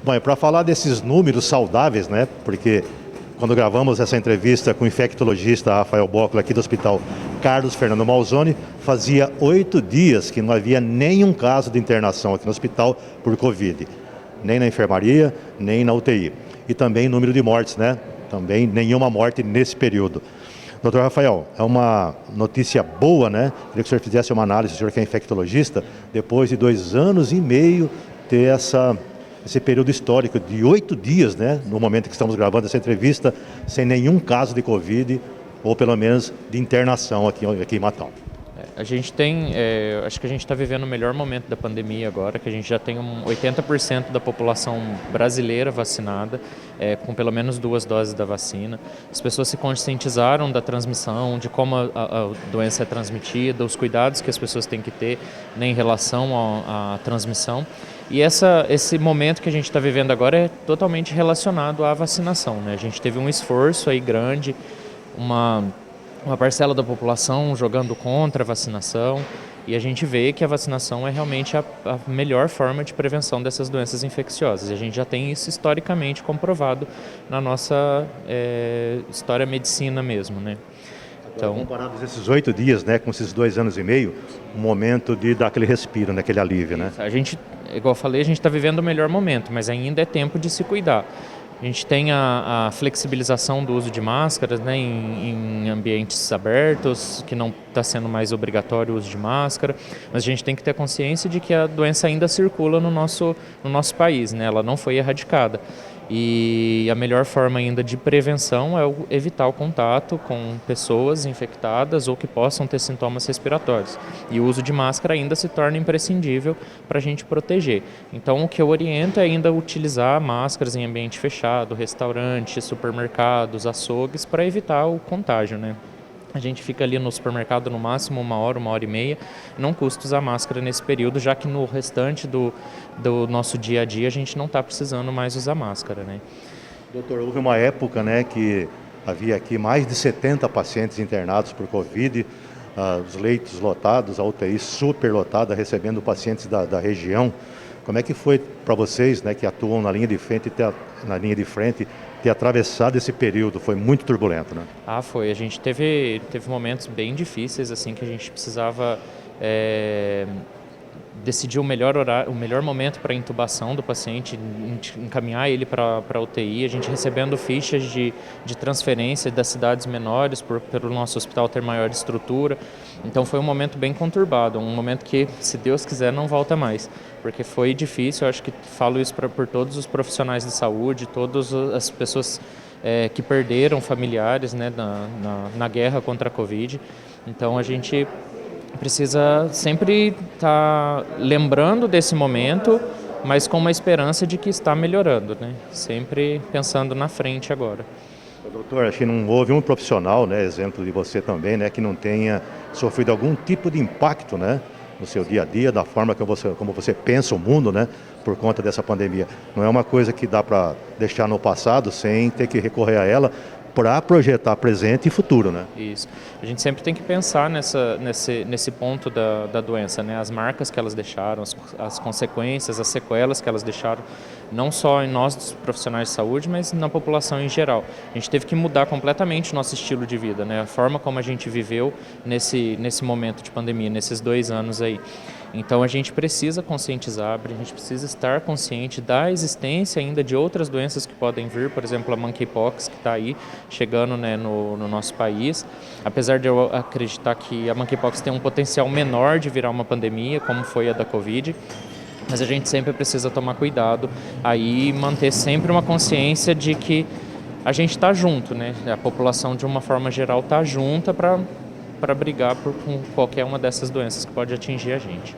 Bom, e para falar desses números saudáveis, né? Porque quando gravamos essa entrevista com o infectologista Rafael Bócola aqui do Hospital Carlos Fernando Malzone, fazia 8 dias que não havia nenhum caso de internação aqui no hospital por Covid. Nem na enfermaria, nem na UTI. E também número de mortes, né? Também nenhuma morte nesse período. Doutor Rafael, é uma notícia boa, né? Queria que o senhor fizesse uma análise, o senhor que é infectologista, depois de 2 anos e meio ter esse período histórico de 8 dias, né? No momento que estamos gravando essa entrevista, sem nenhum caso de Covid, ou pelo menos de internação aqui em Matão. A gente tem, acho que a gente está vivendo o melhor momento da pandemia agora, que a gente já tem 80% da população brasileira vacinada, com pelo menos 2 doses da vacina. As pessoas se conscientizaram da transmissão, de como a doença é transmitida, os cuidados que as pessoas têm que ter, né, em relação à transmissão. E esse momento que a gente está vivendo agora é totalmente relacionado à vacinação, né? A gente teve um esforço aí grande, uma parcela da população jogando contra a vacinação, e a gente vê que a vacinação é realmente a melhor forma de prevenção dessas doenças infecciosas. E a gente já tem isso historicamente comprovado na nossa história medicina mesmo, né? Então, comparados esses 8 dias, né, com esses 2 anos e meio, um momento de dar aquele respiro, né, aquele alívio, né? A gente, igual eu falei, a gente está vivendo o melhor momento, mas ainda é tempo de se cuidar. A gente tem a flexibilização do uso de máscaras, né, em ambientes abertos, que não está sendo mais obrigatório o uso de máscara, mas a gente tem que ter consciência de que a doença ainda circula no nosso país, né, ela não foi erradicada. E a melhor forma ainda de prevenção é evitar o contato com pessoas infectadas ou que possam ter sintomas respiratórios. E o uso de máscara ainda se torna imprescindível para a gente proteger. Então, o que eu oriento é ainda utilizar máscaras em ambiente fechado, restaurantes, supermercados, açougues, para evitar o contágio, né? A gente fica ali no supermercado no máximo 1 hora e meia, não custa usar máscara nesse período, já que no restante do nosso dia a dia a gente não está precisando mais usar máscara, né? Doutor, houve uma época, né, que havia aqui mais de 70 pacientes internados por Covid, os leitos lotados, a UTI superlotada, recebendo pacientes da região. Como é que foi para vocês, né, que atuam na linha de frente, ter atravessado esse período? Foi muito turbulento, né? Foi. A gente teve momentos bem difíceis, assim, que a gente precisava decidir o melhor momento para a intubação do paciente, encaminhar ele para a UTI, a gente recebendo fichas de transferência das cidades menores, pelo nosso hospital ter maior estrutura. Então foi um momento bem conturbado, um momento que, se Deus quiser, não volta mais, porque foi difícil. Eu acho que falo isso por todos os profissionais de saúde, todas as pessoas que perderam familiares, né, na guerra contra a Covid. Então a gente precisa sempre estar lembrando desse momento, mas com uma esperança de que está melhorando, né? Sempre pensando na frente agora. Doutor, acho que não houve um profissional, né, exemplo de você também, né, que não tenha sofrido algum tipo de impacto, né, no seu dia a dia, da forma como você pensa o mundo, né, por conta dessa pandemia. Não é uma coisa que dá para deixar no passado sem ter que recorrer a ela para projetar presente e futuro, né? Isso. A gente sempre tem que pensar nesse ponto da doença, né? As marcas que elas deixaram, as consequências, as sequelas que elas deixaram, não só em nós, profissionais de saúde, mas na população em geral. A gente teve que mudar completamente o nosso estilo de vida, né? A forma como a gente viveu nesse momento de pandemia, nesses 2 anos aí. Então a gente precisa conscientizar, a gente precisa estar consciente da existência ainda de outras doenças que podem vir, por exemplo, a monkeypox, que está aí chegando, né, no nosso país. Apesar de eu acreditar que a monkeypox tem um potencial menor de virar uma pandemia, como foi a da Covid, mas a gente sempre precisa tomar cuidado aí, manter sempre uma consciência de que a gente está junto, né? A população, de uma forma geral, está junta para brigar com qualquer uma dessas doenças que pode atingir a gente.